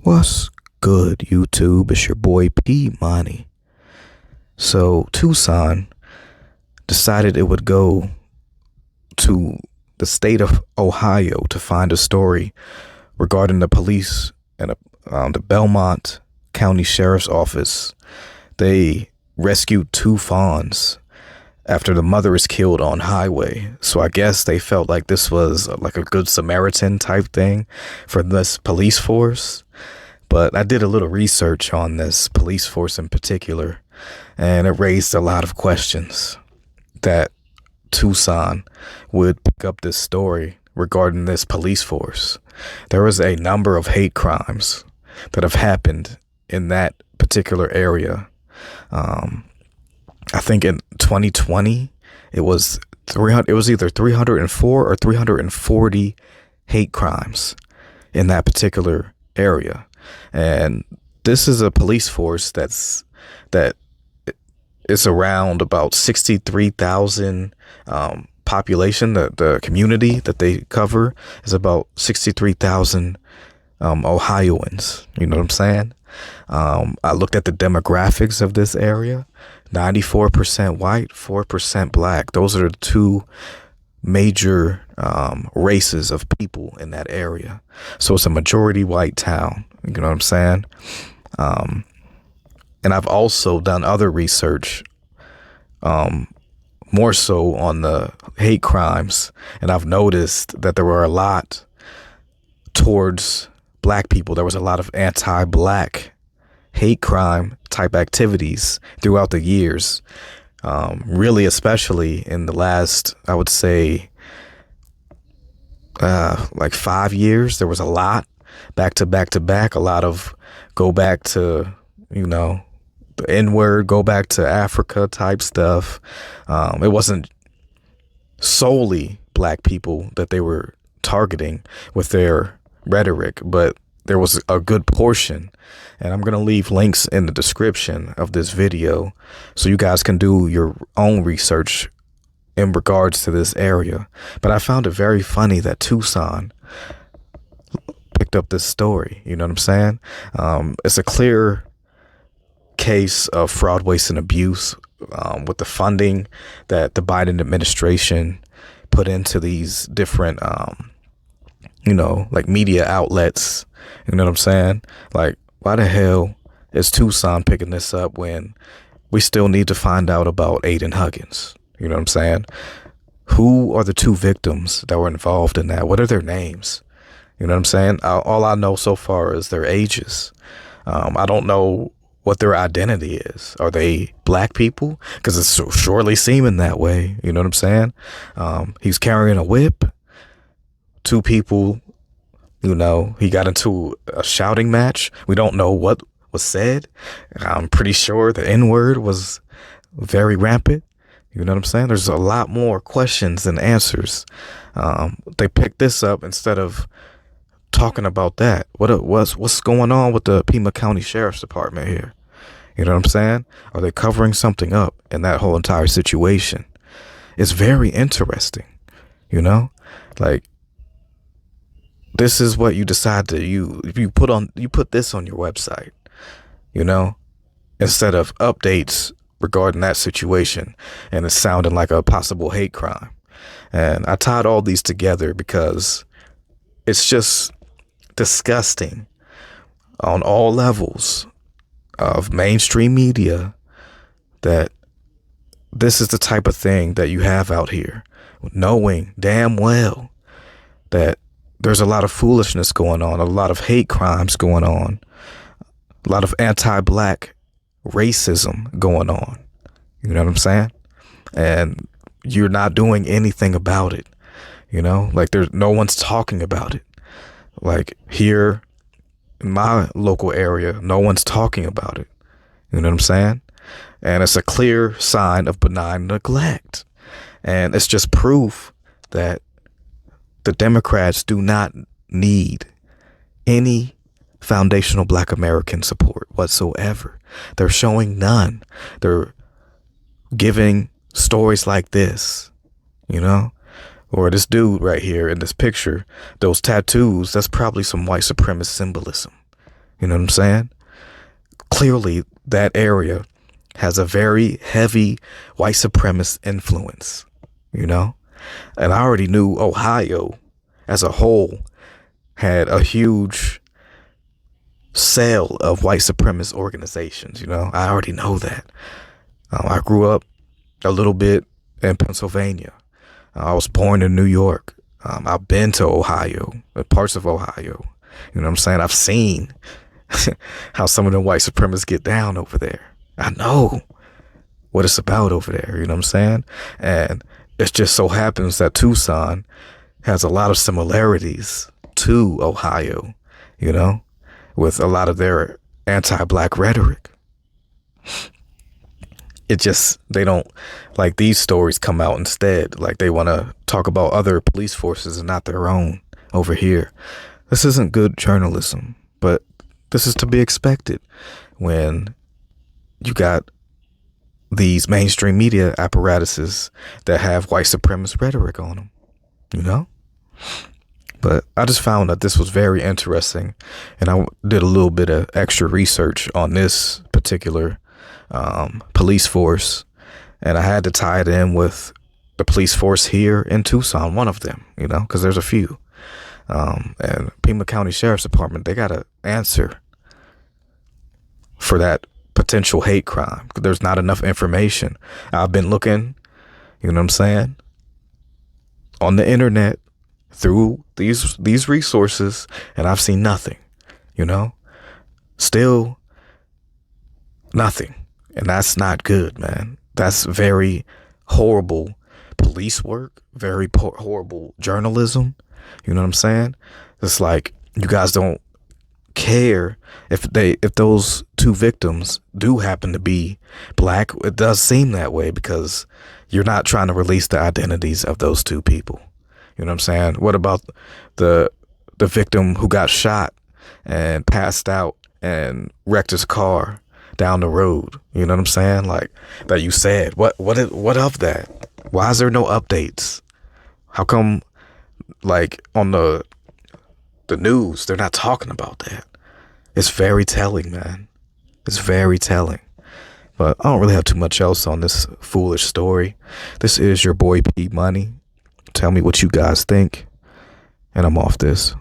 What's good, YouTube? It's your boy P Money. So Tucson decided it would go to the state of Ohio to find a story regarding the police and the Belmont County Sheriff's Office. They rescued two fawns after the mother is killed on highway. So I guess they felt like this was like a good Samaritan type thing for this police force. But I did a little research on this police force in particular, and it raised a lot of questions that Tucson would pick up this story regarding this police force. There was a number of hate crimes that have happened in that particular area. I think in 2020, it was either 304 or 340 hate crimes in that particular area. And this is a police force that is around about 63,000 population. The community that they cover is about 63,000 Ohioans. You know what I'm saying? I looked at the demographics of this area. 94% white, 4% black. Those are the two major races of people in that area. So it's a majority white town. You know what I'm saying? And I've also done other research, more so on the hate crimes. And I've noticed that there were a lot towards black people. There was a lot of anti-black hate crime type activities throughout the years. Really, especially in the last, I would say, like 5 years, there was a lot back to back to back. A lot of go back to, the N-word, go back to Africa type stuff. It wasn't solely black people that they were targeting with their rhetoric, but there was a good portion. And I'm going to leave links in the description of this video so you guys can do your own research in regards to this area. But I found it very funny that Tucson picked up this story. You know what I'm saying? It's a clear case of fraud, waste, and abuse with the funding that the Biden administration put into these different, like media outlets. You know what I'm saying? Like, why the hell is Tucson picking this up when we still need to find out about Aiden Huggins? You know what I'm saying? Who are the two victims that were involved in that? What are their names? You know what I'm saying? All I know so far is their ages. I don't know what their identity is. Are they black people? Because it's surely seeming that way. You know what I'm saying? He's carrying a whip. Two people, he got into a shouting match. We don't know what was said. I'm pretty sure the N-word was very rampant. You know what I'm saying? There's a lot more questions than answers. They picked this up instead of talking about that. What's going on with the Pima County Sheriff's Department here? You know what I'm saying? Are they covering something up in that whole entire situation? It's very interesting. Like, this is what you decide to you put this on your website, instead of updates regarding that situation, and it's sounding like a possible hate crime. And I tied all these together because it's just disgusting on all levels of mainstream media that this is the type of thing that you have out here, knowing damn well that there's a lot of foolishness going on, a lot of hate crimes going on, a lot of anti-black racism going on. You know what I'm saying? And you're not doing anything about it. Like no one's talking about it. Like here in my local area, no one's talking about it. You know what I'm saying? And it's a clear sign of benign neglect. And it's just proof that the Democrats do not need any foundational Black American support whatsoever. They're showing none. They're giving stories like this, or this dude right here in this picture, those tattoos, that's probably some white supremacist symbolism. You know what I'm saying? Clearly, that area has a very heavy white supremacist influence, you know? And I already knew Ohio as a whole had a huge cell of white supremacist organizations, you know? I already know that. I grew up a little bit in Pennsylvania. I was born in New York. I've been to Ohio, parts of Ohio. You know what I'm saying? I've seen how some of the white supremacists get down over there. I know what it's about over there. You know what I'm saying? And it just so happens that Tucson has a lot of similarities to Ohio, you know, with a lot of their anti-black rhetoric. It just, they don't, like, these stories come out instead. Like, they want to talk about other police forces and not their own over here. This isn't good journalism, but this is to be expected when you got these mainstream media apparatuses that have white supremacist rhetoric on them, you know? But I just found that this was very interesting, and I did a little bit of extra research on this particular police force, and I had to tie it in with the police force here in Tucson, one of them, you know, because there's a few. And Pima County Sheriff's Department, they got to answer for that potential hate crime. There's not enough information. I've been looking, you know what I'm saying, on the internet through these resources, and I've seen nothing, you know, still nothing. And that's not good, man. That's very horrible police work, very horrible journalism. You know what I'm saying? It's like you guys don't care if those two victims do happen to be black. It does seem that way because you're not trying to release the identities of those two people. You know what I'm saying? What about the victim who got shot and passed out and wrecked his car down the road? You know what I'm saying? Like that you said. What of that? Why is there no updates? How come, like, on the news, they're not talking about that? It's very telling, man. It's very telling. But I don't really have too much else on this foolish story. This is your boy P Money. Tell me what you guys think, and I'm off this.